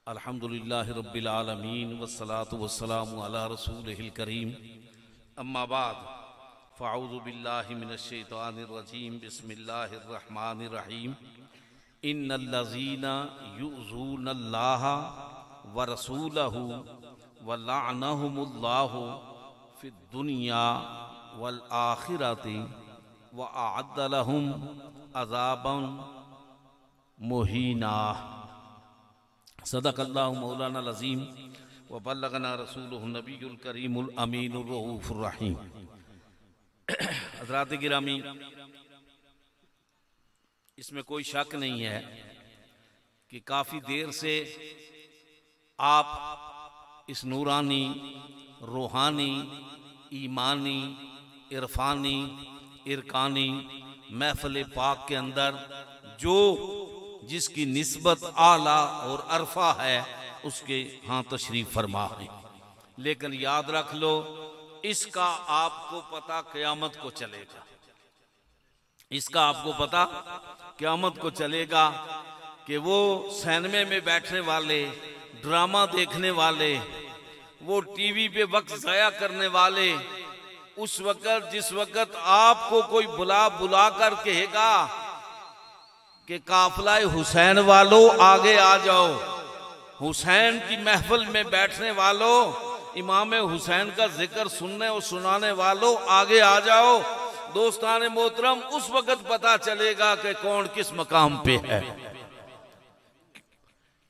अल्हम्दुलिल्लाहि रब्बिल आलमीन वस्सलातु वस्सलामु अला रसूलिहिल करीम अम्मा बाद फ़अऊज़ु बिल्लाहि मिनश शैतानिर रजीम बिस्मिल्लाहिर रहमानिर रहीम इन्नल्लज़ीना युज़ूनल्लाहा व रसूलहु व लअनहुमुल्लाहु फिद दुनिया वल आखिरति व अअद्द लहुम अज़ाबन मुहीना। सदक़ल्लाहु मौलाना अज़ीम व बल्लगना रसूलुहु नबियुल करीमुल अमीनुर रऊफ़ुर रहीम। हज़रात गिरामी, इसमें कोई शक नहीं है कि काफ़ी देर से आप इस नूरानी, रूहानी, ईमानी, इरफानी, इरकानी महफ़िल पाक के अंदर जो जिसकी निस्बत आला और अरफा है उसके यहाँ तशरीफ फरमा है। लेकिन याद रख लो, इसका आपको पता क़यामत को चलेगा। इसका आपको पता क़यामत को चलेगा कि वो सिनेमा में बैठने वाले, ड्रामा देखने वाले, वो टीवी पे वक्त ज़ाया करने वाले, उस वक़्त जिस वक़्त आपको कोई बुला कर कहेगा कि काफिला हुसैन वालों आगे आ जाओ, हुसैन की महफिल में बैठने वालों, इमाम हुसैन का जिक्र सुनने और सुनाने वालों आगे आ जाओ, दोस्तान मोहतरम, उस वक़्त पता चलेगा कि कौन किस मकाम पे है।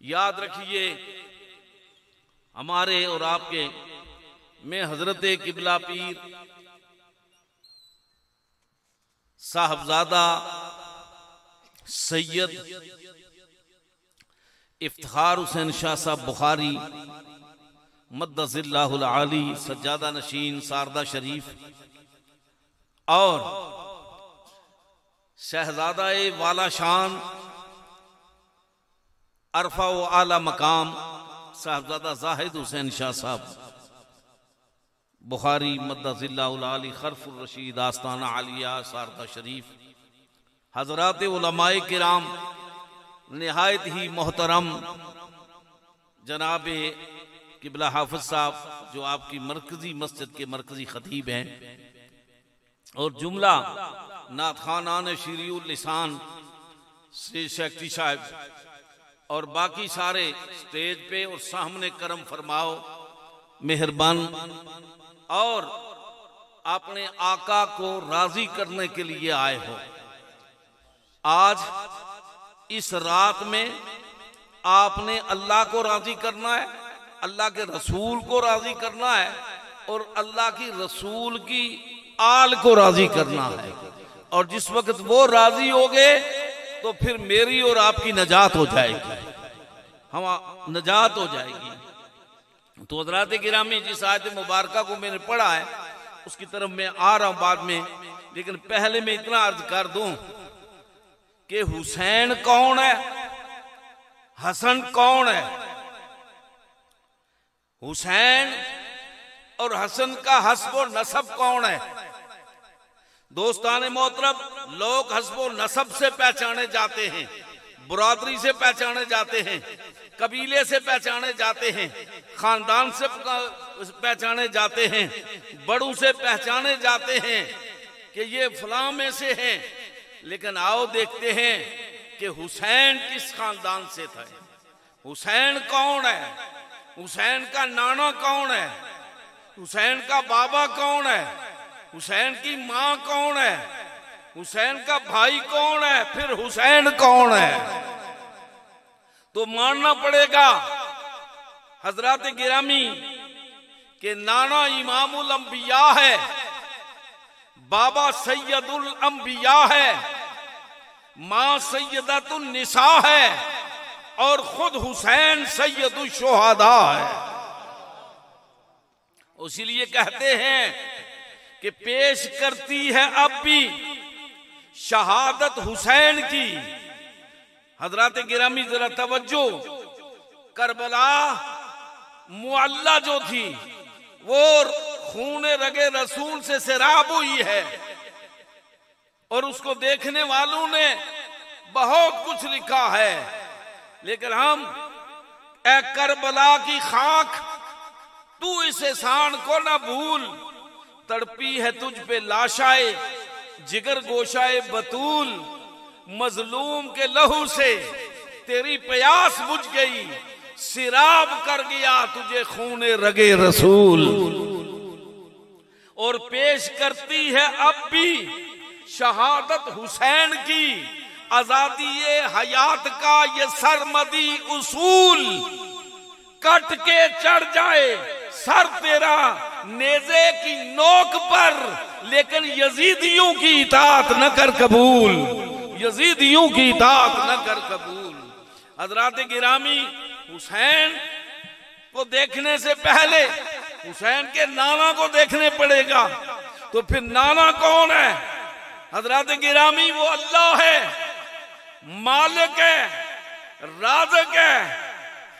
याद रखिए, हमारे और आपके में हजरत किबला पीर साहबजादा सैयद इफ्तिखार हुसैन शाह साहब बुखारी मद्दज़िल्लाहुल आली सज्जादा नशीन शारदा शरीफ और शहजादा वाला शान अरफा व आला मकाम साहबजादा जाहिद हुसैन शाह साहब बुखारी मद्दज़िल्लाहुल आली खरफुर रशीद आस्ताना आलिया शारदा शरीफ, हजरात उलमाए किराम निहायत ही मोहतरम जनाब किबला हाफिज साहब जो आपकी मरकजी मस्जिद के मरकजी खतीब हैं, और जुमला नातखानान शीरियुल लिसान से सेक्रेटरी साहब और बाकी सारे स्टेज पे और सामने करम फरमाओ, मेहरबान, और अपने आका को राजी करने के लिए आए हो। आज इस रात में आपने अल्लाह को राजी करना है, अल्लाह के रसूल को राजी करना है और अल्लाह की रसूल की आल को राजी करना है। और जिस वक्त वो राजी हो गए तो फिर मेरी और आपकी नजात हो जाएगी, हम नजात हो जाएगी। तो हज़रात गिरामी, जिस आयत मुबारका को मैंने पढ़ा है उसकी तरफ मैं आ रहा हूं बाद में, लेकिन पहले मैं इतना अर्ज कर दूं कि हुसैन कौन है, हसन कौन है। हुसैन और हसन का हस्ब नसब कौन है। दोस्ताने मोहतरम, लोग हस्ब नसब से पहचाने जाते हैं, बरादरी से पहचाने जाते हैं, कबीले से पहचाने जाते हैं, खानदान से पहचाने जाते हैं, बड़ों से पहचाने जाते हैं कि ये फलां में से हैं। लेकिन आओ देखते हैं कि हुसैन किस खानदान से था, हुसैन कौन है, हुसैन का नाना कौन है, हुसैन का बाबा कौन है, हुसैन की माँ कौन है, हुसैन का भाई कौन है, फिर हुसैन कौन है। तो मानना पड़ेगा हजरात गिरामी कि नाना इमामुल अंबिया है, बाबा सैयदुल अंबिया है, माँ सैयदतुन निसा है और खुद हुसैन सैयदुल शुहदा है। इसीलिए कहते हैं कि पेश करती है अब भी शहादत हुसैन की। हजरात गिरामी जरा तवज्जो, करबला मुअल्ला जो थी वो खून रगे रसूल से सैराब हुई है और उसको देखने वालों ने बहुत कुछ लिखा है, लेकिन हम ए करबला की खाक, तू इस एहसान को ना भूल। तड़पी है तुझ पे लाशाए जिगर गोशाए बतूल, मजलूम के लहू से तेरी प्यास बुझ गई, सिराब कर गया तुझे खूने रगे रसूल। और पेश करती है अब भी शहादत हुसैन की, आजादी हयात का ये सरमदी उसूल। कट के चढ़ जाए सर तेरा नेज़े की नोक पर, लेकिन यजीदियों की इताअत न कर कबूल, यजीदियों की इताअत न कर कबूल। हज़रात गिरामी, हुसैन को देखने से पहले हुसैन के नाना को देखने पड़ेगा। तो फिर नाना कौन है? हज़रात गिरामी, वो अल्लाह है, मालिक है, राज़िक है,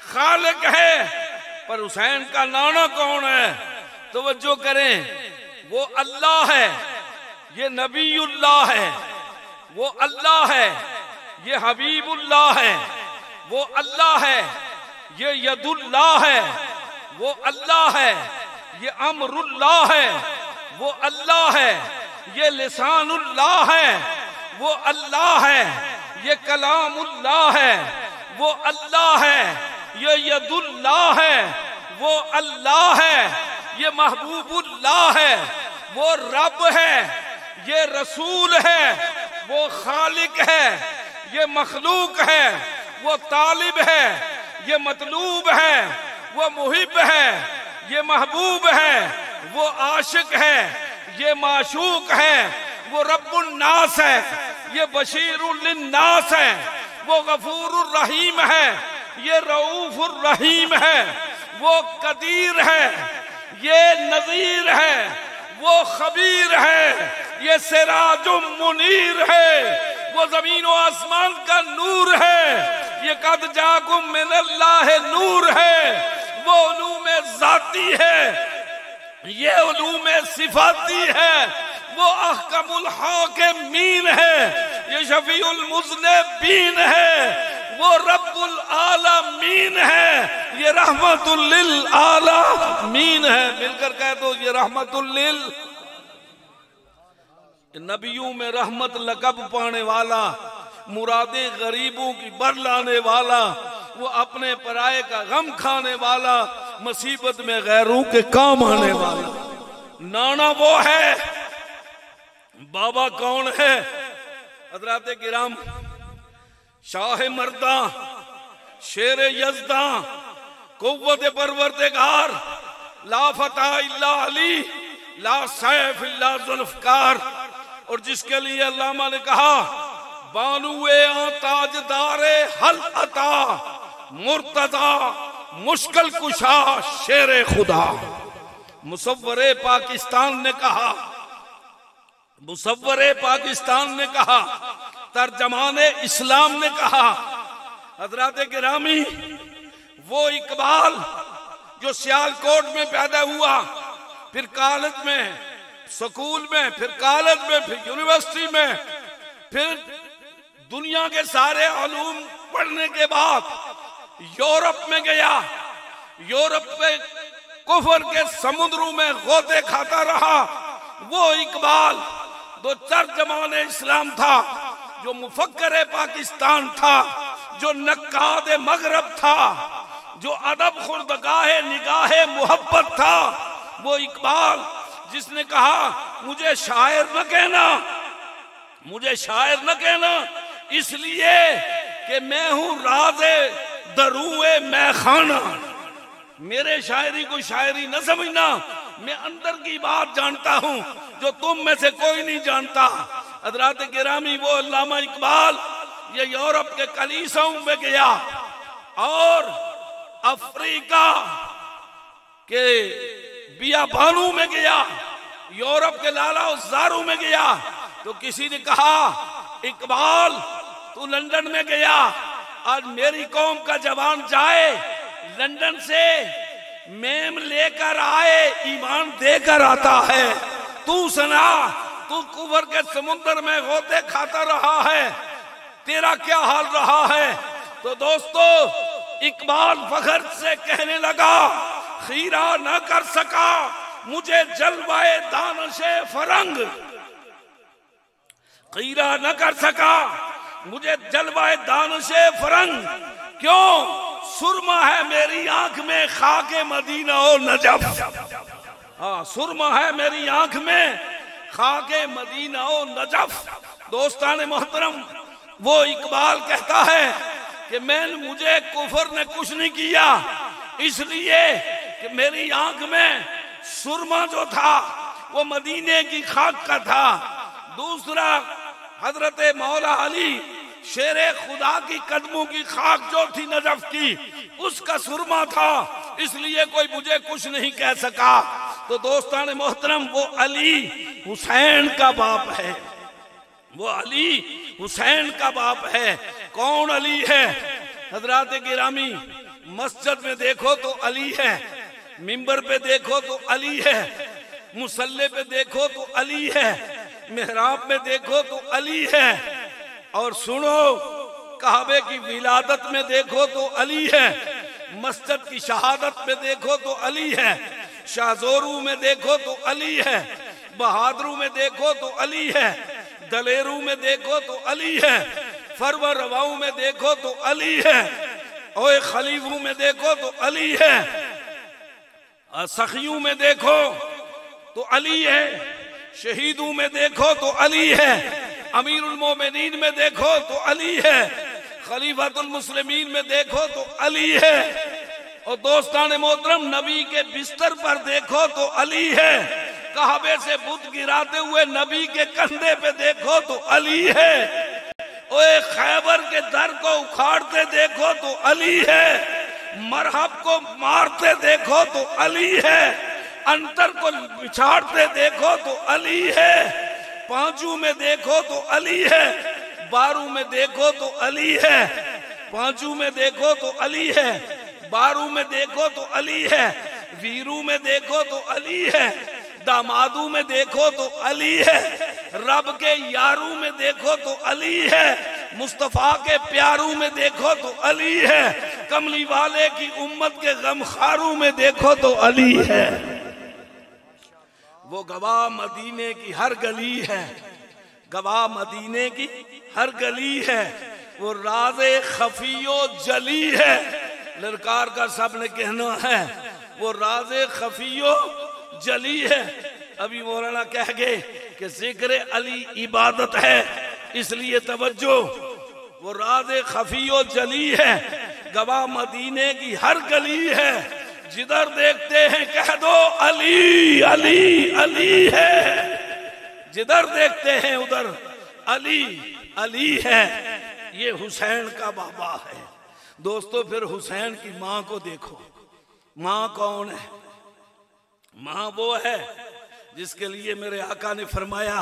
खालिक है। पर हुसैन का नाना कौन है? तवज्जो करें, वो अल्लाह है, ये नबीउल्लाह है, वो अल्लाह है, ये हबीबुल्लाह है, वो अल्लाह है, ये यदुल्लाह है, वो अल्लाह है, ये अमरुल्लाह है, वो अल्लाह है, ये लिसानुल्लाह है, वो अल्लाह है, ये कलामुल्लाह है, वो अल्लाह है, ये यदुल्लाह है, वो अल्लाह है, ये महबूबुल्लाह है, वो रब है, ये रसूल है, वो खालिक है, ये मखलूक है, वो तालिब है, ये मतलूब है, वो मुहिब है, ये महबूब है, वो आशिक है, ये माशूक है, वो रब्बुन नास है, ये बशीरुल लिन्नास है, वो गफूरुर रहीम है, ये रऊफुर रहीम है, वो कदीर है, ये नज़ीर है, वो खबीर है, ये सिराजुम मुनीर है, वो जमीन और आसमान का नूर है, ये कद जाकुम मिनल्लाह नूर है, वो उलूम ज़ाती है, ये उलूम सिफाती है, वो अहकमुल हाकिमीन है, ये शफीउल मुज़निबीन है, वो रब्बुल आलमीन है, ये रहमतुल लिल आलमीन है। मिलकर कह दो, ये रहमतुल लिल, नबियों में रहमत लकब पाने वाला, मुरादे गरीबों की बर लाने वाला, वो अपने पराये का गम खाने वाला, मुसीबत में गैरों के काम आने वाला। नाना वो है, बाबा कौन है? हज़रात गिराम, शाह मर्दा, शेर यज़दा, कुव्वत परवरदिगार, ला फता इल्ला अली, ला सैफ इल्ला जुल्फ़कार। और जिसके लिए अल्लामा ने कहा, बानुए ताजदारे हल अता, मुर्तजा मुश्किल कुशा शेर खुदा। मुसव्वरे पाकिस्तान ने कहा, मुसव्वरे पाकिस्तान ने कहा, तर्जमाने इस्लाम ने कहा, हज़रात गिरामी, वो इकबाल जो सियालकोट में पैदा हुआ, फिर कॉलेज में, स्कूल में, फिर कॉलेज में, फिर यूनिवर्सिटी में, फिर दुनिया के सारे उलूम पढ़ने के बाद यूरोप में गया, यूरोप में कुफर के समुद्रों में गोते खाता रहा। वो इकबाल जो तर्जमाने इस्लाम था, जो मुफक्कर पाकिस्तान था, जो नक्काद मगरब था, जो अदब खुर्दगाहे निगाहे मोहब्बत था, वो इकबाल जिसने कहा मुझे शायर न कहना, मुझे शायर न कहना, इसलिए कि मैं हूं राज़े दरूए मैं खाना। मेरे शायरी को शायरी न समझना, मैं अंदर की बात जानता हूं जो तुम में से कोई नहीं जानता। हज़रात गिरामी, वो अल्लामा इकबाल ये यूरोप के कलीसियाओं में गया और अफ्रीका के बियाबानों में गया, यूरोप के लाला उज़ारों में गया, तो किसी ने कहा, इकबाल तू लंदन में गया, आज मेरी कौम का जवान जाए लंदन से मेम लेकर आए, ईमान देकर आता है, तू सुना, तू कुफर के समुद्र में गोते खाता रहा है, तेरा क्या हाल रहा है। तो दोस्तों, इकबाल फखर से कहने लगा, खीरा न कर सका मुझे जलवाए दानशे फरंग, खीरा न कर सका मुझे जलवाए दानशे फरंग, क्यों सुरमा है मेरी आंख में खाके मदीना ओ नजफ। हाँ, सुरमा है मेरी आंख में खाके मदीना ओ नजफ। दोस्तान मोहतरम, वो इकबाल कहता है कि मुझे कुफर ने कुछ नहीं किया, इसलिए कि मेरी आंख में सुरमा जो था वो मदीने की खाक का था। दूसरा, हजरत मौला अली शेरे खुदा की कदमों की खाक जो थी नजफ की, उसका सुरमा था, इसलिए कोई मुझे कुछ नहीं कह सका। तो दोस्तान मोहतरम, वो अली हुसैन का बाप है, वो अली हुसैन का बाप है। कौन अली है? हजरात गिरामी, मस्जिद में देखो तो अली है, मिंबर पे देखो तो अली है, मुसल्ले पे देखो तो अली है, मेहराब में देखो तो अली है, और सुनो काबे की विलादत में देखो तो अली है, मस्जिद की शहादत में देखो तो अली है, शाहजोरू में देखो तो अली है, बहादुरू में देखो तो अली है, दलेरू में देखो तो अली है, फरवर रवाऊ में देखो तो अली है, ओए खलीफू में देखो तो अली है, सखियों में देखो तो अली है, शहीदों में देखो तो अली है, अमीरुल मोमिनीन में देखो तो अली है, खलीफातुल मुस्लिमीन में देखो तो अली है, और दोस्तान मोहतरम नबी के बिस्तर पर देखो तो अली है, काबे से बुत गिराते हुए नबी के कंधे पे देखो तो अली है, ओए खैबर के दर को उखाड़ते देखो तो अली है, मरहब को मारते देखो तो अली है, अंतर को बिछाड़ते देखो तो अली है, पांचू में देखो तो अली है, बारू में देखो तो अली है, पांचू में देखो तो अली है, बारू में देखो तो अली है, वीरू में देखो तो अली है, दामादू में देखो तो अली है, रब के यारू में देखो तो अली है, मुस्तफा के प्यारू में देखो तो अली है, कमली वाले की उम्मत के गमखारू में देखो तो अली है। वो गवाह मदीने की हर गली है, गवाह मदीने की हर गली है, वो राज़े खफियो जली है, ललकार का सब ने कहना है, वो राज़े खफियो जली है। अभी मौलाना कह गए कि जिक्र अली इबादत है, इसलिए तवज्जो, वो राज़े खफियो जली है, गवाह मदीने की हर गली है, जिधर देखते हैं कह दो अली अली अली है, जिधर देखते हैं उधर अली अली है। ये हुसैन का बाबा है। दोस्तों, फिर हुसैन की माँ को देखो। माँ कौन है? माँ वो है जिसके लिए मेरे आका ने फरमाया,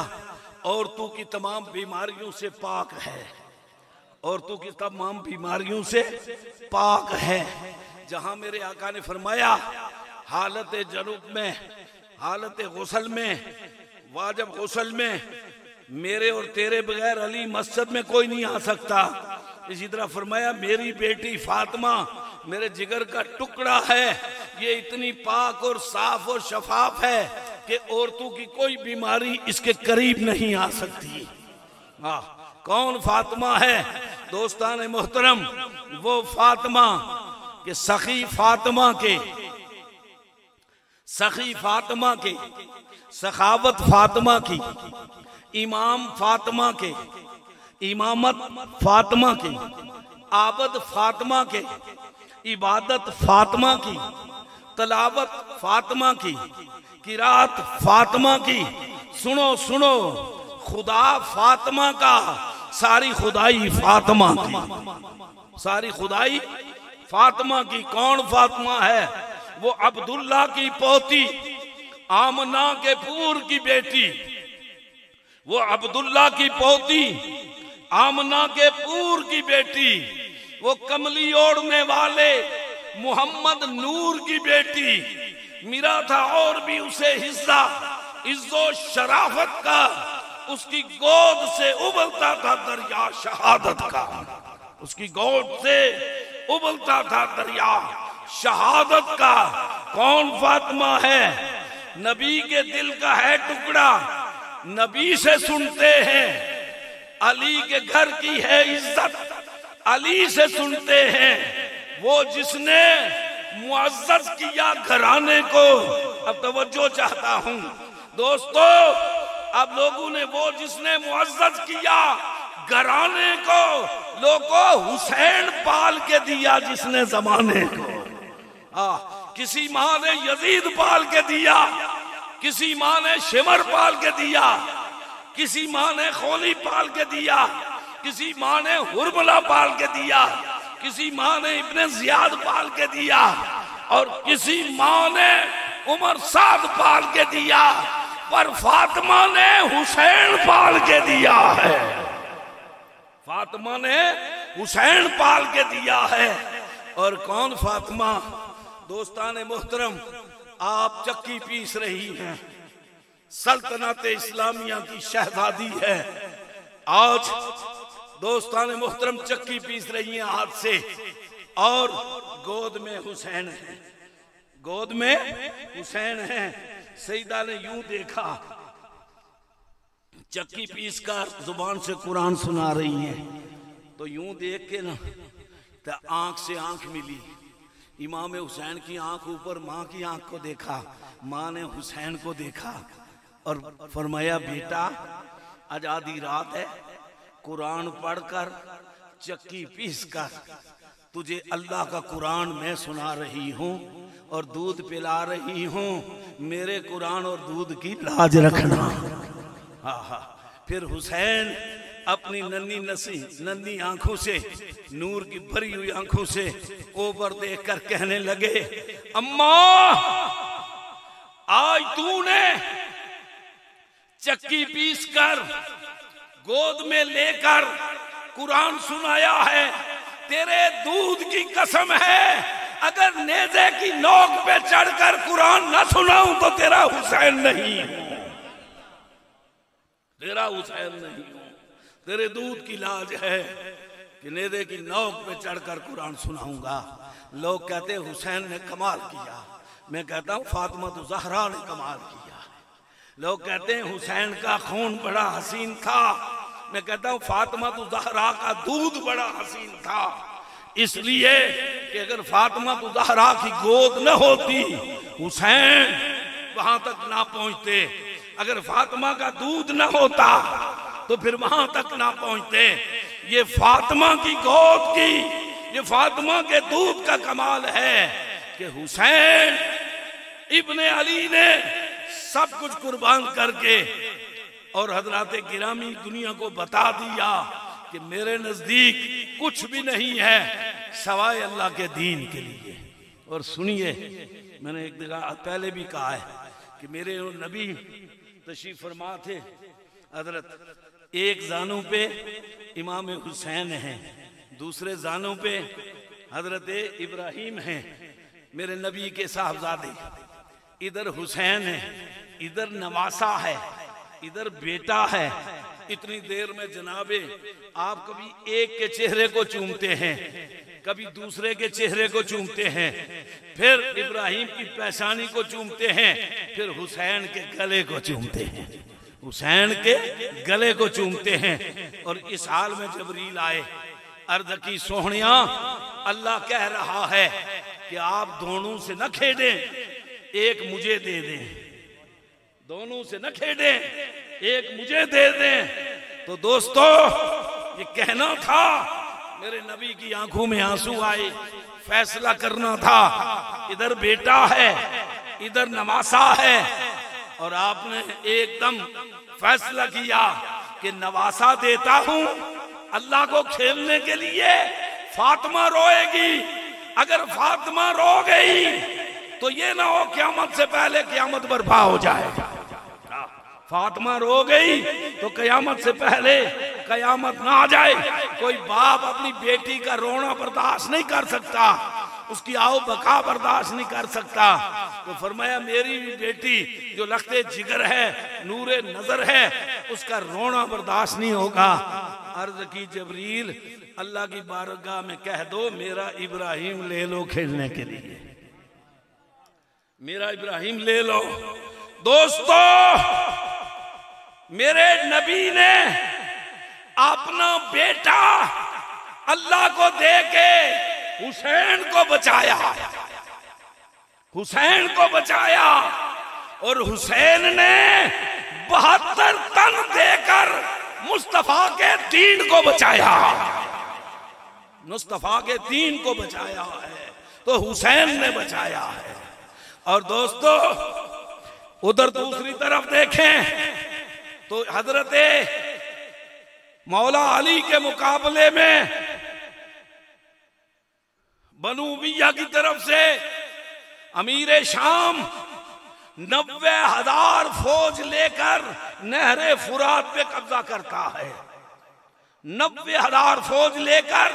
औरतों की तमाम बीमारियों से पाक है, औरतों की तमाम बीमारियों से पाक है। जहां मेरे आका ने फरमाया हालत जनुब में, हालत गुस्ल में, वाजिब गुस्ल में मेरे और तेरे बगैर अली मस्जिद में कोई नहीं आ सकता। इसी तरह फरमाया मेरी बेटी फातिमा मेरे जिगर का टुकड़ा है, ये इतनी पाक और साफ और शफाफ है कि औरतों की कोई बीमारी इसके करीब नहीं आ सकती। कौन फातिमा है? दोस्तान मोहतरम, वो फातिमा के सखी फातिमा के, सखी फातिमा के, सखावत फातिमा की, इमाम फातिमा के, इमामत फातिमा की, आबद फातिमा के, इबादत फातिमा की, तलावत फातिमा की, किरात फातिमा की। सुनो सुनो, खुदा फातिमा का, सारी खुदाई फातिमा की, सारी खुदाई फातिमा की। कौन फातिमा है? वो अब्दुल्ला की पोती, आमना के पूर की बेटी, वो अब्दुल्ला की पोती, आमना के पूर की बेटी, वो कमली ओढ़ने वाले मोहम्मद नूर की बेटी। मिला था और भी उसे हिस्सा इज्जो शराफत का, उसकी गोद से उबलता था दरिया शहादत का, उसकी गोद से उबलता था दरिया शहादत का। कौन फातिमा है? नबी के दिल का है टुकड़ा, नबी से सुनते हैं। अली के घर की है इज्जत, अली से सुनते हैं। वो जिसने मुअज़्ज़ज़ किया घराने को। अब तवज्जो चाहता हूं दोस्तों, अब लोगों ने वो जिसने मुअज़्ज़ज़ किया घराने को, लोगों हुसैन पाल के दिया जिसने जमाने को। किसी माँ ने यजीद पाल के दिया, किसी माँ ने शिमर पाल के दिया, किसी माँ ने खोली पाल के दिया, किसी माँ ने हुरमला पाल के दिया, किसी माँ ने इब्ने जियाद पाल के दिया, और किसी माँ ने उमर साद पाल के दिया, पर फातिमा ने हुसैन पाल के दिया है। फातिमा ने हुसैन पाल के दिया है। और कौन फातिमा? दोस्ताने मोहतरम, आप चक्की पीस रही हैं, सल्तनत इस्लामिया की शहजादी है। आज दोस्ताने मोहतरम चक्की पीस रही हैं हाथ से, और गोद में हुसैन है, गोद में हुसैन है। सईदा ने यूं देखा, चक्की पीस कर जुबान से कुरान सुना रही है, तो यूं देख के ना तो आंख से आंख मिली। इमाम हुसैन की आंख ऊपर माँ की आंख को देखा, माँ ने हुसैन को देखा और फरमाया, बेटा आज आधी रात है, कुरान पढ़कर चक्की पीस कर तुझे अल्लाह का कुरान मैं सुना रही हूँ और दूध पिला रही हूँ। मेरे कुरान और दूध की लाज रखना। फिर हुसैन अपनी नन्ही आंखों से, नूर की भरी हुई आंखों से ऊपर देखकर कहने लगे, अम्मा आज तूने चक्की पीस कर गोद में लेकर कुरान सुनाया है, तेरे दूध की कसम है अगर नेज़े की नोक पे चढ़कर कुरान न सुनाऊं तो तेरा हुसैन नहीं हूं, तेरा हुसैन नहीं हूं। तेरे दूध की लाज है कि नेज़े की नोक पे चढ़कर कुरान सुनाऊंगा। लोग कहते हैं हुसैन ने कमाल किया, मैं कहता हूं फातिमा तो ज़हरा ने कमाल किया। लोग कहते हैं हुसैन का खून बड़ा हसीन था, मैं कहता हूं फातिमा तो ज़हरा का दूध बड़ा हसीन था। इसलिए कि अगर फातिमा तो ज़हरा की गोद न होती, हुसैन वहां तक ना पहुंचते। अगर फातिमा का दूध न होता तो फिर वहां तक ना पहुंचते। ये फातिमा की गोद की, ये फातिमा के दूध का कमाल है कि हुसैन इब्ने अली ने सब कुछ कुर्बान करके और हजरात गिरामी दुनिया को बता दिया कि मेरे नजदीक कुछ भी नहीं है सवाए अल्लाह के दीन के लिए। और सुनिए, मैंने एक जगह पहले भी कहा है कि मेरे नबी तशरीफ फरमा थे, हजरत एक जानों पे इमाम हुसैन है, दूसरे जानों पे हजरत इब्राहिम है, मेरे नबी के साहबजादे। इधर हुसैन है, इधर नवासा है, इधर बेटा है। इतनी देर में जनाबे आप कभी एक के चेहरे को चूमते हैं, कभी दूसरे के चेहरे को चूमते हैं, फिर इब्राहिम की पेशानी को चूमते हैं, फिर हुसैन के गले को चूमते हैं, हुसैन के गले को चूमते हैं। और इस हाल में जबरील आए, अर्ज़ की सोहनिया अल्लाह कह रहा है कि आप दोनों से न खेलें, एक मुझे दे दें, दोनों से न खेलें, एक मुझे दे दें। तो दोस्तों ये कहना था, मेरे नबी की आंखों में आंसू आए, फैसला करना था। इधर बेटा है, इधर नवासा है, और आपने एकदम फैसला किया कि नवासा देता हूं अल्लाह को खेलने के लिए। फातिमा रोएगी, अगर फातिमा रो गई तो ये ना हो क़यामत से पहले क़यामत बर्पा हो जाएगा। फातिमा रो गई तो क़यामत से पहले क़यामत ना आ जाए। कोई बाप अपनी बेटी का रोना बर्दाश्त नहीं कर सकता, उसकी आओ बका बर्दाश्त नहीं कर सकता। तो फरमाया मेरी भी बेटी जो लखते जिगर है, नूरे नजर है, उसका रोना बर्दाश्त नहीं होगा। अर्ज की जबरील अल्लाह की बारगाह में कह दो मेरा इब्राहिम ले लो खेलने के लिए, मेरा इब्राहिम ले लो। दोस्तों, मेरे नबी ने अपना बेटा अल्लाह को दे के हुसैन को बचाया, हुसैन को बचाया, और हुसैन ने 72 तन देकर मुस्तफा के दीन को बचाया, मुस्तफा के दीन को बचाया है, तो हुसैन ने बचाया है। और दोस्तों, उधर दूसरी तरफ देखें तो हजरत मौला अली के मुकाबले में बनु उमय्या की तरफ से अमीर शाम 90,000 फौज लेकर नहरे फुरात पे कब्जा करता है। 90,000 फौज लेकर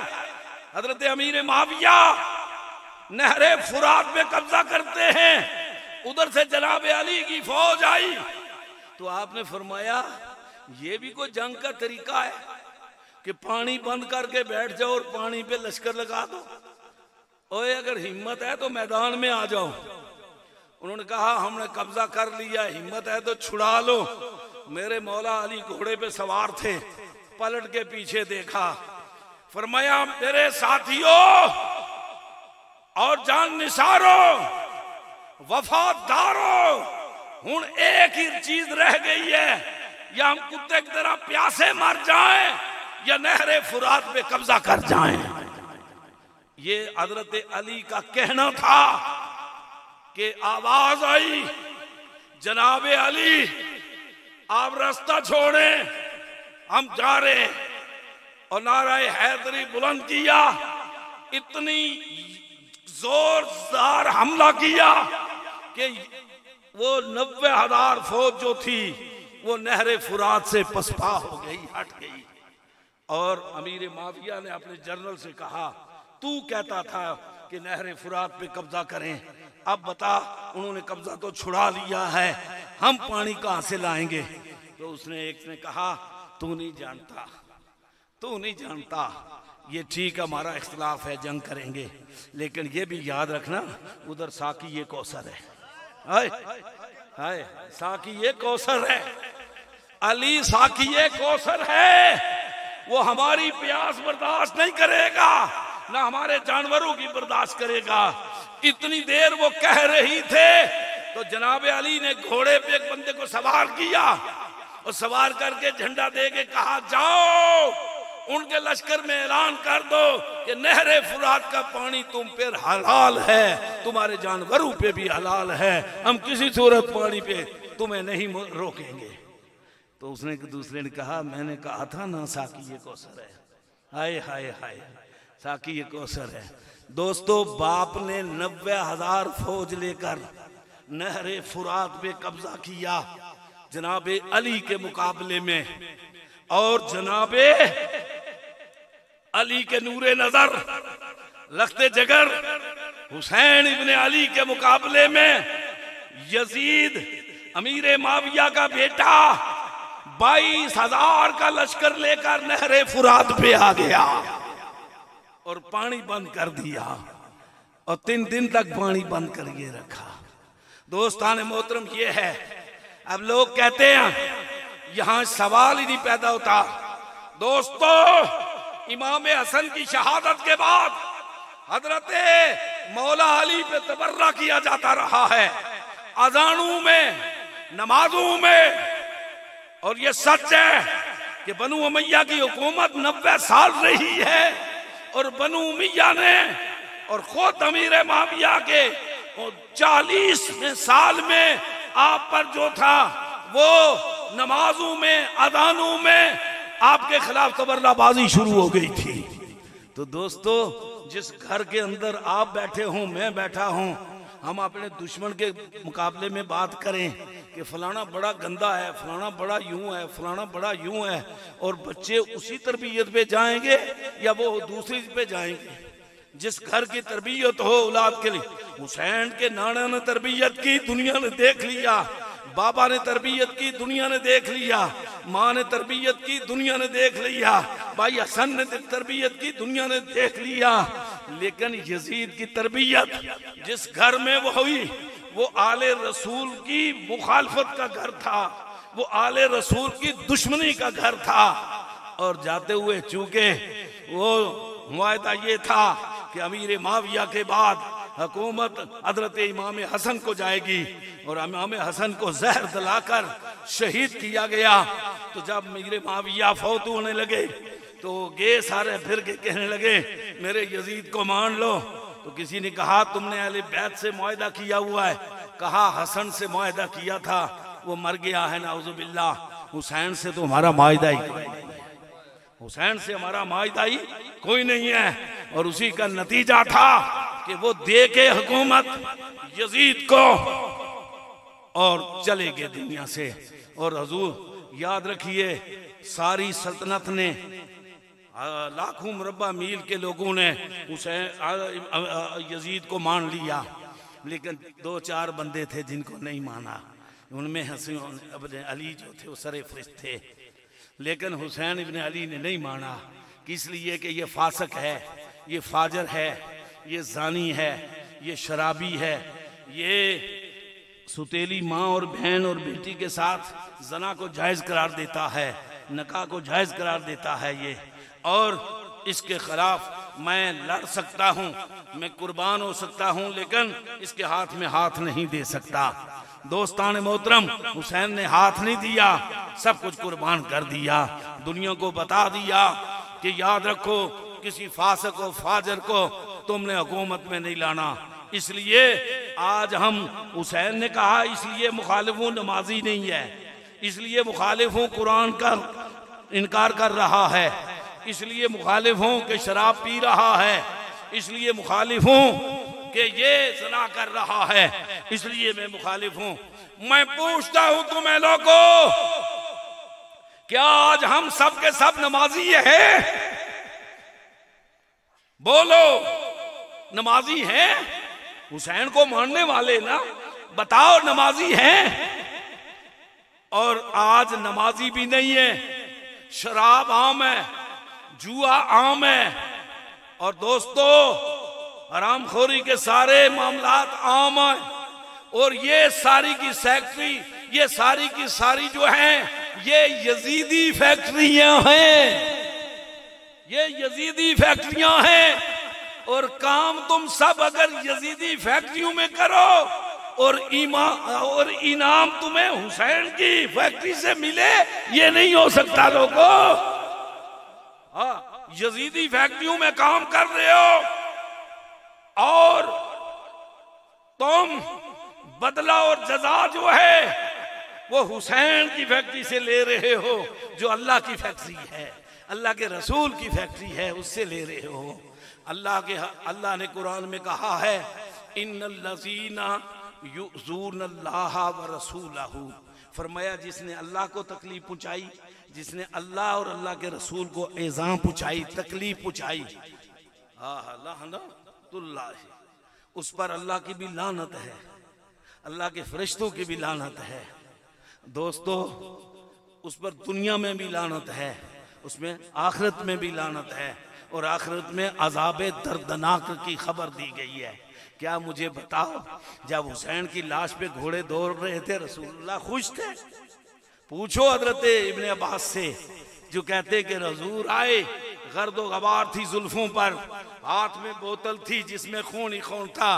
हजरत अमीर मुआविया नहरे फुरात पे कब्जा करते हैं। उधर से जनाब अली की फौज आई तो आपने फरमाया ये भी कोई जंग का तरीका है कि पानी बंद करके बैठ जाओ और पानी पे लश्कर लगा दो। ओए अगर हिम्मत है तो मैदान में आ जाओ। उन्होंने कहा हमने कब्जा कर लिया, हिम्मत है तो छुड़ा लो। मेरे मौला अली घोड़े पे सवार थे, पलट के पीछे देखा, फरमाया मेरे साथियों और जान निसारो, वफादारों, हुन एक ही चीज रह गई है, या हम कुत्ते की तरह प्यासे मर जाएं या नहरे फुरात पे कब्जा कर जाएं। ये हजरत अली का कहना था कि आवाज आई जनाब अली आप रास्ता छोड़ें, हम जा रहे हैं। और नाराए हैदरी बुलंद किया, इतनी जोरदार हमला किया कि वो 90,000 फौज जो थी वो नहरे फुरात से पसपा हो गई, हट गई। और अमीर मुआविया ने अपने जनरल से कहा तू कहता था कि नहरे फुरात पे कब्जा करें, अब बता उन्होंने कब्जा तो छुड़ा लिया है, हम पानी कहां से लाएंगे। तो उसने एक ने कहा तू नहीं जानता, तू नहीं जानता, ये ठीक हमारा इख्तिलाफ है, जंग करेंगे, लेकिन ये भी याद रखना उधर साकी ये कौसर है, हाय हाय साकी ये कौसर है, अली साकी ये कौसर है, वो हमारी प्यास बर्दाश्त नहीं करेगा, ना हमारे जानवरों की बर्दाश्त करेगा। इतनी देर वो कह रही थे तो जनाब अली ने घोड़े पे एक बंदे को सवार किया और सवार करके झंडा दे के कहा जाओ उनके लश्कर में ऐलान कर दो कि नहरे फुरात का पानी तुम पे हलाल है, तुम्हारे जानवरों पे भी हलाल है, हम किसी सूरत पानी पे तुम्हें नहीं रोकेंगे। तो उसने दूसरे ने कहा मैंने कहा था ना साकी ये कौसर है, हाय हाय हाय साकी ये कौसर है। दोस्तों, बाप ने 90,000 फौज लेकर नहरे फुरात पे कब्जा किया जनाबे अली के मुकाबले में, और जनाबे अली के नूरे नजर लखते जगर हुसैन इब्ने अली के मुकाबले में यजीद अमीर मुआविया का बेटा 22,000 का लश्कर लेकर नहरे फुरात पे आ गया और पानी बंद कर दिया, और 3 दिन तक पानी बंद करके रखा। दोस्तान मोहतरम ये है, अब लोग कहते हैं यहां सवाल ही नहीं पैदा होता। दोस्तों, इमाम हसन की शहादत के बाद हजरत मौला अली पे तबर्रा किया जाता रहा है, अजानों में, नमाजों में, और ये सच है कि बनु उमय्या की हुकूमत 90 साल रही है, और बनु उमय्या ने और खुद अमीर मुआविया के 40वें साल में आप पर जो था वो नमाजों में, अदानों में आपके खिलाफ तबर्राबाजी शुरू हो गई थी। तो दोस्तों, जिस घर के अंदर आप बैठे हों, मैं बैठा हूं, हम अपने दुश्मन के मुकाबले में बात करें कि फलाना बड़ा गंदा है, फलाना बड़ा यूं है, फलाना बड़ा यूं है, और बच्चे उसी तरबियत पे जाएंगे या वो दूसरी पे जाएंगे। जिस घर की तरबियत हो औलाद के लिए, हुसैन के नाना ने तरबियत की, दुनिया ने देख लिया, बाबा ने तरबियत की, दुनिया ने देख लिया। माँ ने तरबियत की, दुनिया ने देख लिया। भाई हसन ने तरबियत की, दुनिया ने देख लिया। लेकिन यजीद की तरबियत जिस घर में वो हुई वो आले रसूल की मुखालफत का घर था, वो आले रसूल की दुश्मनी का घर था। और जाते हुए चूंकि वो मुआहदा ये था कि अमीर माविया के बाद हुकूमत हजरत इमाम हसन को जाएगी, और इमाम हसन को जहर दिलाकर शहीद किया गया। तो जब अमीर माविया फौत होने लगे तो गे सारे फिर के कहने लगे मेरे यजीद को मान लो। तो किसी ने कहा तुमने अहले बैत से मुआहदा किया हुआ है। कहा हसन से मुआहदा किया था, वो मर गया है नाउजुबिल्लाह। हुसैन से तो हमारा मुआहदा ही कोई नहीं है, हुसैन से हमारा मुआहदा ही कोई नहीं है। और उसी का नतीजा था कि वो दे के हुकूमत यजीद को और चले गए दुनिया से। और हुजूर याद रखिए सारी सल्तनत ने लाखों मुरब्बा मील के लोगों ने यजीद को मान लिया, लेकिन 2-4 बंदे थे जिनको नहीं माना। उनमें हसन इब्न अली जो थे वो सरे फरिश्त थे, लेकिन हुसैन इब्न अली ने नहीं माना। किस लिए कि ये फासक है, ये फाजर है, ये जानी है, ये शराबी है, ये सुतेली माँ और बहन और बेटी के साथ जना को जायज़ करार देता है, नका को जायज़ करार देता है ये। और इसके खिलाफ मैं लड़ सकता हूँ, मैं कुर्बान हो सकता हूँ, लेकिन इसके हाथ में हाथ नहीं दे सकता। दोस्तान मोहतरम, हुसैन ने हाथ नहीं दिया, सब कुछ कुर्बान कर दिया। दुनिया को बता दिया कि याद रखो किसी फासिक और फाजर को तुमने हुकूमत में नहीं लाना। इसलिए आज हम हुसैन ने कहा इसलिए मुखालिफों नमाजी नहीं है, इसलिए मुखालिफों कुरान का इनकार कर रहा है, इसलिए मुखालिफों के शराब पी रहा है, इसलिए मुखालिफों के ये ज़ना कर रहा है, इसलिए मैं मुखालिफ हूं। मैं पूछता हूं तुम्हें लोगों, क्या आज हम सब के सब नमाजी हैं? बोलो, नमाजी हैं? हुसैन को मानने वाले ना, बताओ नमाजी हैं? और आज नमाजी भी नहीं है, शराब आम है, जुआ आम है, और दोस्तों हरामखोरी के सारे मामलात आम है। और ये सारी की सेक्रेटरी, ये सारी की सारी जो हैं ये यजीदी फैक्ट्रियां हैं, ये यजीदी फैक्ट्रियां हैं। और काम तुम सब अगर यजीदी फैक्ट्रियों में करो और इनाम तुम्हें हुसैन की फैक्ट्री से मिले, ये नहीं हो सकता लोगों। हाँ, यजीदी फैक्ट्रियों में काम कर रहे हो और तुम बदला और जजा जो है वो हुसैन की फैक्ट्री से ले रहे हो, जो अल्लाह की फैक्ट्री है, अल्लाह के रसूल की फैक्ट्री है, उससे ले रहे हो। अल्लाह ने कुरान में कहा है इन्नल्लज़ीना युज़ूनल्लाह व रसूलहू, फरमाया जिसने अल्लाह को तकलीफ पहुंचाई, जिसने अल्लाह और अल्लाह के रसूल को एज़ाम पहुंचाई, तकलीफ पहुंचाई, उस पर अल्लाह की भी लानत है, अल्लाह के फरिश्तों की भी लानत है। दोस्तों, उस पर दुनिया में भी लानत है, उसमें आखिरत में भी लानत है, और आखिरत में अज़ाबे दर्दनाक की खबर दी गई है। क्या मुझे बताओ, जब हुसैन की लाश पे घोड़े दौड़ रहे थे रसूलुल्लाह खुश थे? पूछो हजरत इब्ने अब्बास से, जो कहते कि हुजूर आए, गर्दो गबार थी जुल्फों पर, हाथ में बोतल थी जिसमें खून ही खून था।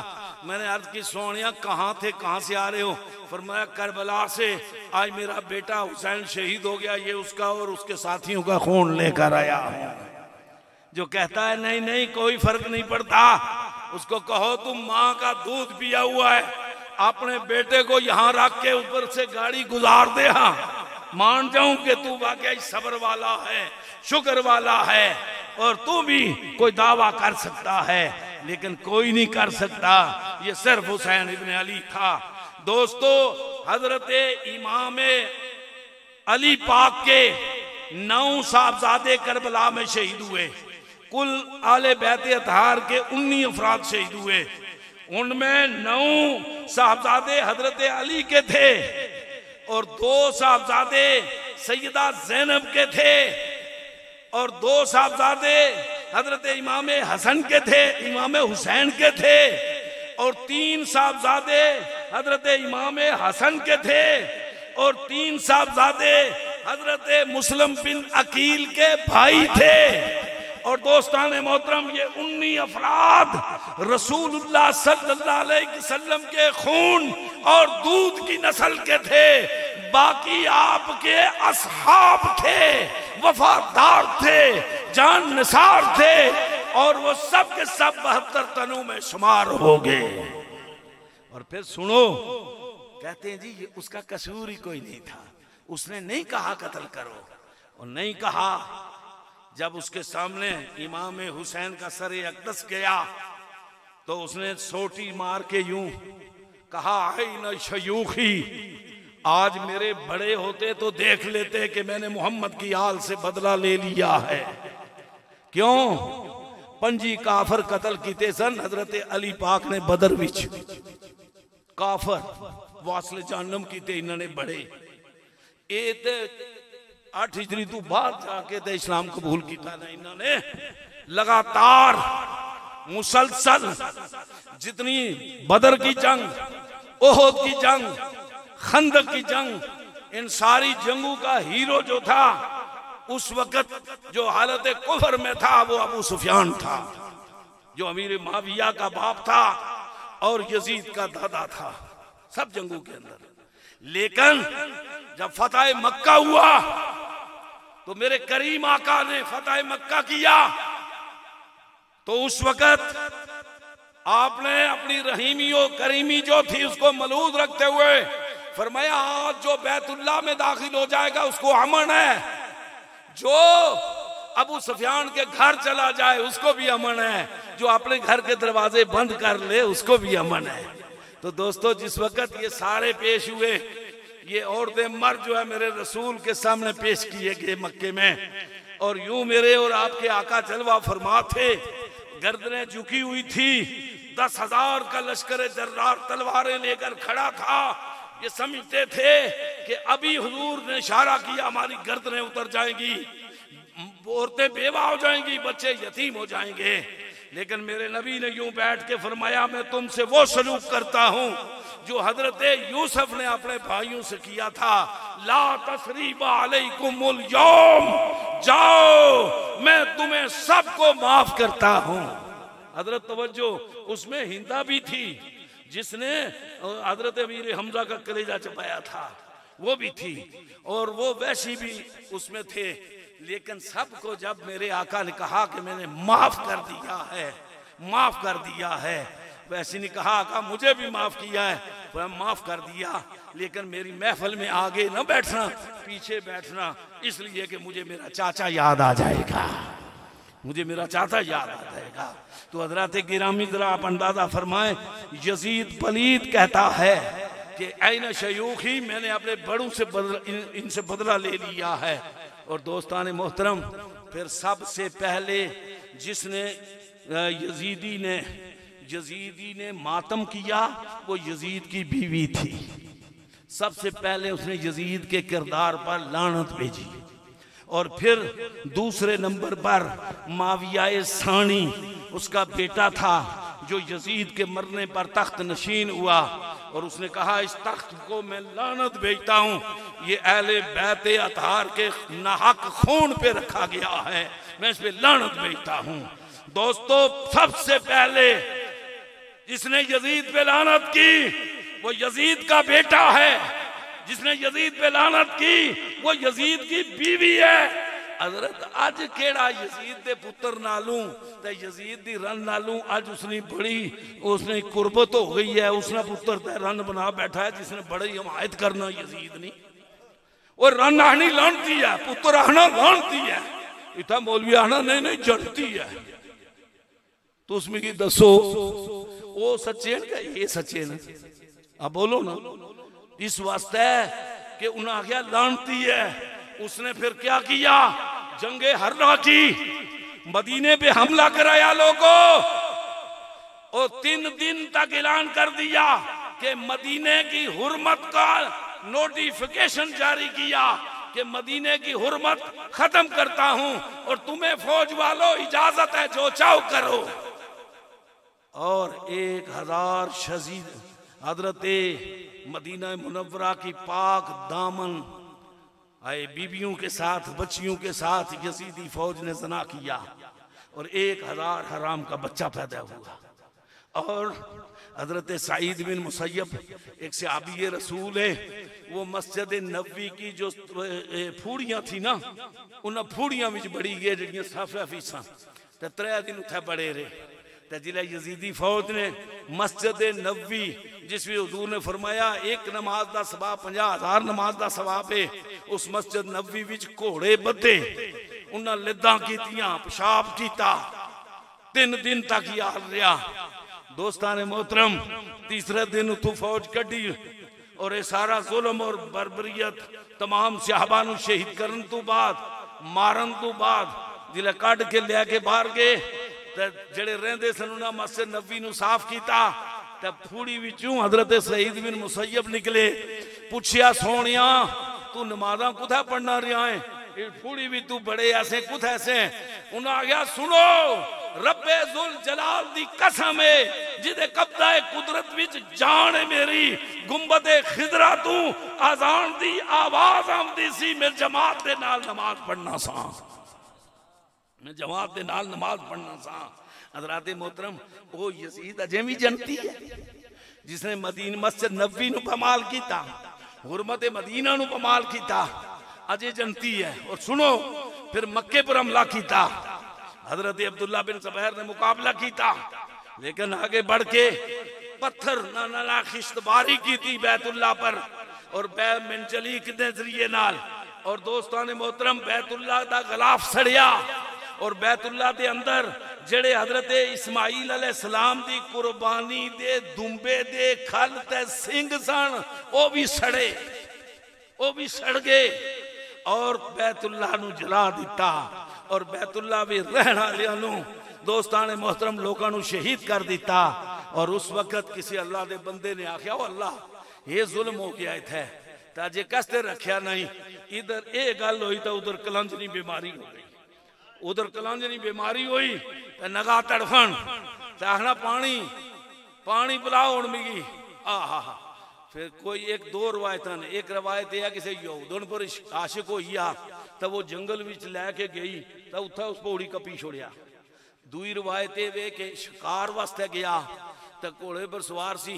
मैंने अर्ज की सोनिया कहाँ थे, कहाँ से आ रहे हो? फरमाया करबला से, आज मेरा बेटा हुसैन शहीद हो गया, ये उसका और उसके साथियों का खून लेकर आया हूं। जो कहता है नहीं नहीं कोई फर्क नहीं पड़ता, उसको कहो तुम माँ का दूध पिया हुआ है, अपने बेटे को यहाँ रख के ऊपर से गाड़ी गुजार दे, हाँ मान जाऊं कि तू वाकई सब्र वाला है, शुक्र वाला है, और तू भी कोई दावा कर सकता है, लेकिन कोई नहीं कर सकता। ये सिर्फ हुसैन इब्न अली था। दोस्तों, हजरत इमाम अली पाक के 9 साहबजादे करबला में शहीद हुए। कुल आले बैत अतहार के 19 अफराद शहीद हुए, उनमें 9 साहबजादे हजरत अली के थे। और 2 साहबजादे सैयदा ज़ैनब के थे और 2 साहबजादे हजरत इमाम हसन के थे, इमाम हुसैन के थे और 3 साहबजादे हजरत इमाम हसन के थे और 3 साहबजादे हजरत मुस्लिम बिन अकील के भाई थे। और दोस्तान मोहतरम, ये 19 अफराद रसूलुल्लाह सल्लल्लाहु अलैहि वसल्लम के खून और दूध की नस्ल के थे। बाकी आपके असहाब थे, वफादार थे, जान निसार थे और वो सब के सब 72 तनों में शुमार हो गए। और फिर सुनो, कहते हैं जी ये उसका कसूर ही कोई नहीं था, उसने नहीं कहा कत्ल करो और नहीं कहा। जब उसके सामने इमाम हुसैन का सरे अक़दस गया तो उसने सोटी मार के यूं कहा, न शयूखी, आज मेरे बड़े होते तो देख लेते कि मैंने मोहम्मद की आल से बदला ले लिया है। क्यों? 5 काफर कत्ल किते सन हजरत अली पाक ने बदर विच, काफर वासले जानम किते इन्होंने बड़े। ये 8 हिजरी तो बाद जाके तो इस्लाम कबूल किया ना इन्होंने। लगातार मुसलसल जितनी बदर की जंग, ओहद की जंग, खंदक की जंग, इन सारी जंगों का हीरो जो था उस वक्त जो हालत कुफर में था वो अबू सुफियान था, जो अमीर मुआविया का बाप था और यजीद का दादा था सब जंगों के अंदर। लेकिन जब फतह मक्का हुआ तो मेरे करीम आका ने फतह मक्का किया तो उस वक्त आपने अपनी रहीमी और करीमी जो थी उसको मलूज रखते हुए फरमाया, आज जो बैतुल्लाह में दाखिल हो जाएगा उसको अमन है, जो अबू सुफियान के घर चला जाए उसको भी अमन है, जो अपने घर के दरवाजे बंद कर ले उसको भी अमन है। तो दोस्तों, जिस वक्त ये सारे पेश हुए, ये औरतें मर्द जो है मेरे रसूल के सामने पेश किए गए मक्के में और यूं मेरे और आपके आका जलवा फरमा थे, गर्दनें झुकी हुई थी, 10,000 का लश्कर जर्रार तलवारें लेकर खड़ा था। ये समझते थे कि अभी हुजूर ने इशारा किया हमारी गर्दनें उतर जाएंगी, औरतें बेवा हो जाएंगी, बच्चे यतीम हो जाएंगे। लेकिन मेरे नबी ने यूं बैठ के फरमाया, मैं तुमसे वो सलूक करता हूं जो हजरत यूसुफ ने अपने भाइयों से किया था, ला तसरीबा अलैकुमुल यौम, जाओ मैं तुम्हें सबको माफ करता हूं। हजरत तवज्जो, उसमें हिंदा भी थी जिसने हजरत अमीर हमजा का कलेजा चबाया था, वो भी थी और वो वैसी भी उसमें थे। लेकिन सबको जब मेरे आका ने कहा कि मैंने माफ कर दिया है, माफ कर दिया है, वैसे ने कहा आका मुझे भी माफ किया है, माफ कर दिया, लेकिन मेरी महफिल में आगे न बैठना, पीछे बैठना, इसलिए कि मुझे मेरा चाचा याद आ जाएगा, मुझे मेरा चाचा याद आ जाएगा। तो हजरत गिरामी जरा आप अंदाजा फरमाए, यजीद पलीद कहता है कि ऐन शयूखी, मैंने अपने बड़ों से इनसे बदला ले लिया है। और दोस्तान मोहतरम, फिर सबसे पहले जिसने यजीदी ने मातम किया वो यजीद की बीवी थी। सबसे पहले उसने यजीद के किरदार पर लानत भेजी और फिर दूसरे नंबर पर माविया सानी उसका बेटा था जो यजीद के मरने पर तख्त नशीन हुआ और उसने कहा इस तख्त को मैं लानत भेजता हूँ, ये अहले बैत अतहार के नाहक खून पे रखा गया है, मैं इस पे लानत भेजता हूँ। दोस्तों, सबसे पहले जिसने यजीद पे लानत की वो यजीद का बेटा है, जिसने यजीद पे लानत की वो यजीद की बीवी है। हजरत अज केड़ा यजीद दे पुत्र नालू ते यजीद दी रन नालू अज उसने बड़ी उसने कुर्बत हो गई है, उसने पुत्र ते रन बना बैठा है जिसने बड़ी हिमायत करना यजीद नहीं। और रन आहनी लानती है, पुत्र आहना लानती है, इतना मौलवी आहना नहीं नहीं जनती है। तो उसमें की दसो वो सच्चे हैं क्या ये सच्चे ना? अब बोलो ना। इस वास्ते कि उन्हें आख्या लानती है, उसने फिर क्या किया, जंगे हर्रा की, मदीने पे हमला कराया लोगों और 3 दिन तक ऐलान कर दिया कि मदीने की हुर्मत का नोटिफिकेशन जारी किया कि मदीने की हुर्मत खत्म करता हूं और तुम्हें फौज वालों इजाजत है, जो चाहो करो। और 1000 शहीद हजरत मदीना मुनव्वरा की पाक दामन आए बीबियों के साथ, बच्चियों के साथ यजीदी फौज ने जना किया और 1000 हराम का बच्चा पैदा हुआ। और हजरत सईद बिन मुसय्यब एक सहाबी रसूल है, वो मस्जिद नबवी की जो फूड़ियां थी ना, उन फूड़ियां विच बड़ी गए जड़ियां साफा फीसा ते 3 दिन उत्थे बड़े रहे। ते जिला यजीदी फौज ने मस्जिद नबवी, जिस भी हुजूर ने फरमाया एक नमाज का सवाब 50,000 नमाज का सवाब है, उस मस्जिद नबवी विच घोड़े बधे, उन्हें लिद्दां कीतियां, पेशाब किया, 3 दिन तक ही हाल रहा। दोस्तान मोहतरम, तीसरे दिन उतों फौज कढ़ी और ये सारा जुल्म और बर्बरियत तमाम सहाबा नूं शहीद करन तो बाद, मारन तो बाद जिले कढ़ के लिया के बाहर गए, जेड़े रहिंदे सन उन्हां मस्जिद नबवी नूं साफ कीता। ते फूड़ी विचों हजरत सईद बिन मुसय्यब निकले, पुछया सोनिया तू नमाज़ां कुत्थे पढ़ना रहा है, फूड़ी भी तू बड़े ऐसे कुत्थे ऐसे। उन्हें आ गया सुनो, रब्बे जुल जलाल दी कसम है जिदे कब्जा कुदरत विच जान है मेरी, गुंबदे खिजरा तू आजान दी आवाज आमदी सी, मैं जमात दे नाल नमाज पढ़ना सा, मैं जमात दे नाल नमाज पढ़ना सा। हज़रात मोहतरम, वो यजीद अजे भी जनती है जिसने मदीना मस्जिद नबवी नूं पमाल कीता, हुरमत मदीना नूं पमाल कीता, अजे जनती है। और सुनो, फिर मक्के पर हमला किया, हजरत अब्दुल्ला बिन ज़ुबैर ने मुकाबला किया, लेकिन आगे बढ़ के पत्थर ना खिश्तबारी की थी बैतुल्ला पर और मिनचली के जरिए नाल। और दोस्तान मोहतरम, बैतुल्ला दा गलाफ सड़िया और बैतुल्ला दे अंदर जेड़े हजरत इस्माइल अलैहिस्सलाम दी कुर्बानी दे दुंबे दे खल ते सिंग सन, वो भी सड़े, वो भी सड़ गए और बैतुल्ला नूं जला दिता। और बैतुल्ला भी रहने वालियां नूं दोस्तान मोहतरम लोगों नूं शहीद कर दिता। और उस वक्त किसी अल्लाह दे बंदे ने आख्या, ओ अल्लाह ये जुल्म हो गया इत्थे ते अजे कसते रखिया नहीं, इधर ये गल हुई तो उधर कलंजनी बीमारी हो गई, उधर कलंजनी बीमारी हुई ते नगा तड़फन ते आखना पानी पानी पिलाओ हुण मिगी। आहा, फिर कोई 1-2 रवायत ने, एक रवायत यह किसी यहूदन पर आशिक होई आ तो वो जंगल विच लैके गई तो उत्थे उस पौड़ी कपी छोड़िया। दूई रवायत वे कि शिकार वास्ते गया तो घोड़े पर सवार सी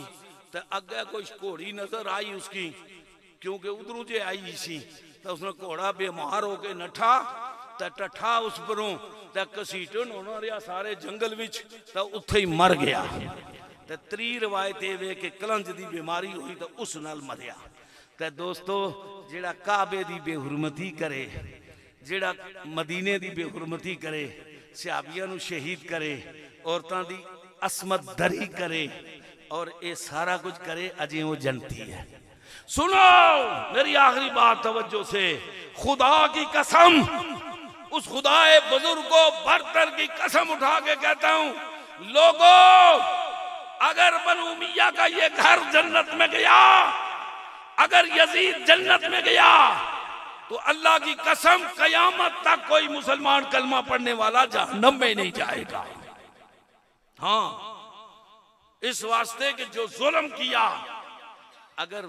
तो अगे कोई घोड़ी नजर आई उसकी, क्योंकि उधरों जे आई सी तो उसने घोड़ा बीमार होके नठा तो टठा उस परों तो घसीटन होना रहा सारे जंगल विच तो उत्थे ही मर गया। ते 3 रवायत वे कि कलंज की बीमारी हुई तो उस नाल मरिया। ते दोस्तों, जेड़ा काबे की बेहुरमती करे, जेड़ा मदीने की बेहुरमती करे, सहाबियां नूं शहीद करे, औरतां दी असमत दरी करे और ये सारा कुछ करे, अजे वो जनती है। सुनो मेरी आखिरी बात तवज्जो से, खुदा की कसम, उस खुदाए बुजुर्ग को बरतर की कसम उठा के कहता हूं, लोगों अगर बनु उमैया का ये घर जन्नत में गया, अगर यजीद जन्नत में गया तो अल्लाह की कसम कयामत तक कोई मुसलमान कलमा पढ़ने वाला जहन्नम में नहीं जाएगा। हाँ, इस वास्ते कि जो जुल्म किया, अगर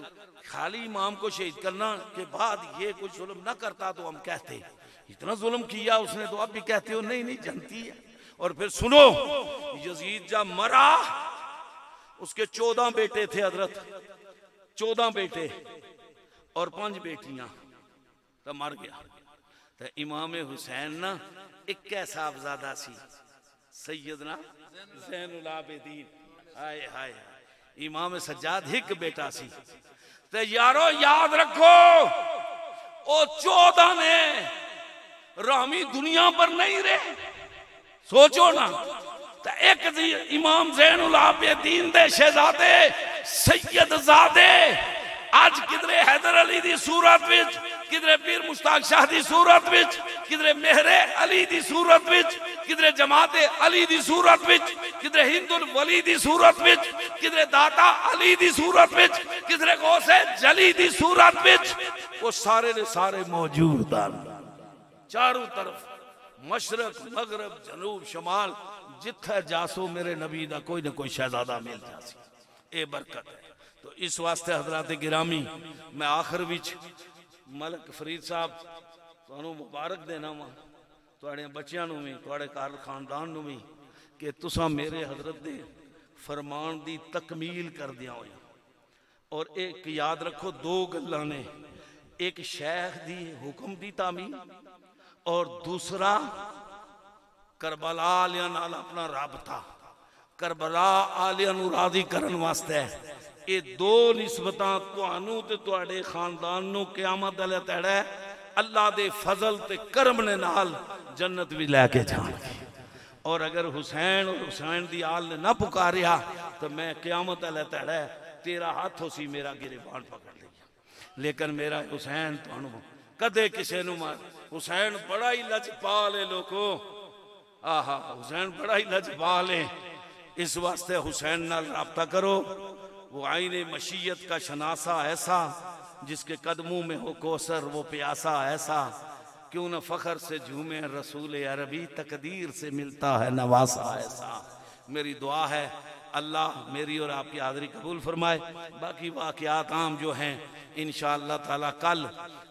खाली इमाम को शहीद करना के बाद ये कुछ जुल्म ना करता तो हम कहते इतना जुल्म किया उसने, तो अब भी कहते हो नहीं नहीं जनती है। और फिर सुनो, यजीद जब मरा उसके 14 बेटे थे हजरत, 14 बेटे और 5 बेटियां, तो मर गया। तो इमाम हुसैन ना एक साहबजादा सी, सैयदना ज़ैनुल आबिदीन, हाय हाय, इमाम सज्जाद एक बेटा सी। तो यारो याद रखो, ओ 14 ने रामी दुनिया पर नहीं रहे, सोचो ना। तो एक इमाम ज़ैनुल आबिदीन दे शहजादे सैयदजादे आज किधरे हैदर अली दी सूरत विच, किधरे पीर मुश्ताक शाह दी सूरत विच, किधरे मेहरे अली दी सूरत विच, किधरे जमाते अली दी सूरत विच, किधरे हिंदुल वली दी सूरत विच, किधरे दाता अली दी सूरत विच, जिसने गौसे जली दी सूरत विच वो सारे ने सारे मौजूद हैं चारों तरफ मशरक मगरब जनूब शमाल जिथे जासो मेरे नबी दा कोई ना कोई शहजादा मिल जासी ए बरकत है। तो इस वास्ते हजरात गिरामी मैं आखिर विच मलक फरीद साहब तुहानू मुबारक देना वा तुहाडे बच्चों नू भी तुहाडे घर खानदान नू भी कि तुसा मेरे हजरत दे फरमान दी तकमील कर दिया हो। और एक याद रखो दो गल्लां ने एक शेख दी हुक्म दी तामील और दूसरा करबला आलियां नाल अपना राबता करबला आलियां नू राजी करन वास्ते ये दो निस्बतां तुहानू ते तुहाडे खानदान नू क़यामत वाले तड़े अल्लाह दे फजल ते करम ने नाल जन्नत भी लैके जाणगे। और अगर हुसैन और हुसैन दी आल ने ना पुकारिया तो मैं क़यामत वाले तड़े तेरा हाथ होसी मेरा गिरबान पकड़ लिया। लेकिन मेरा हुसैन तुहानू कदे किसी नू मार हुसैन बड़ा ही लजपाल है लोगो आहा हुसैन बड़ा ही लजपाल है। इस वास्ते हुसैन नाल राब्ता करो वो आईने मशीयत का शनासा ऐसा जिसके कदमों में हो कौसर वो प्यासा ऐसा क्यों न फखर से झूमे रसूल अरबी तकदीर से मिलता है नवासा ऐसा। मेरी दुआ है अल्लाह मेरी और आपकी हाज़िरी कबूल फरमाए। बाकी वाक़यात आम जो हैं इंशाअल्लाह ताला कल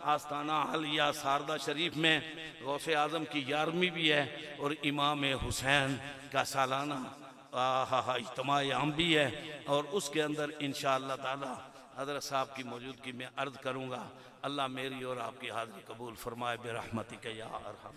आस्ताना अलिया सारदा शरीफ में गौसे आज़म की 11वीं भी है और इमाम हुसैन का सालाना इज्तिमा आम भी है और उसके अंदर इंशाअल्लाह ताला हज़रत साहब की मौजूदगी में अर्ज़ करूँगा। अल्लाह मेरी और आपकी हाज़िरी कबूल फरमाए बिरहमतिक या अरहम।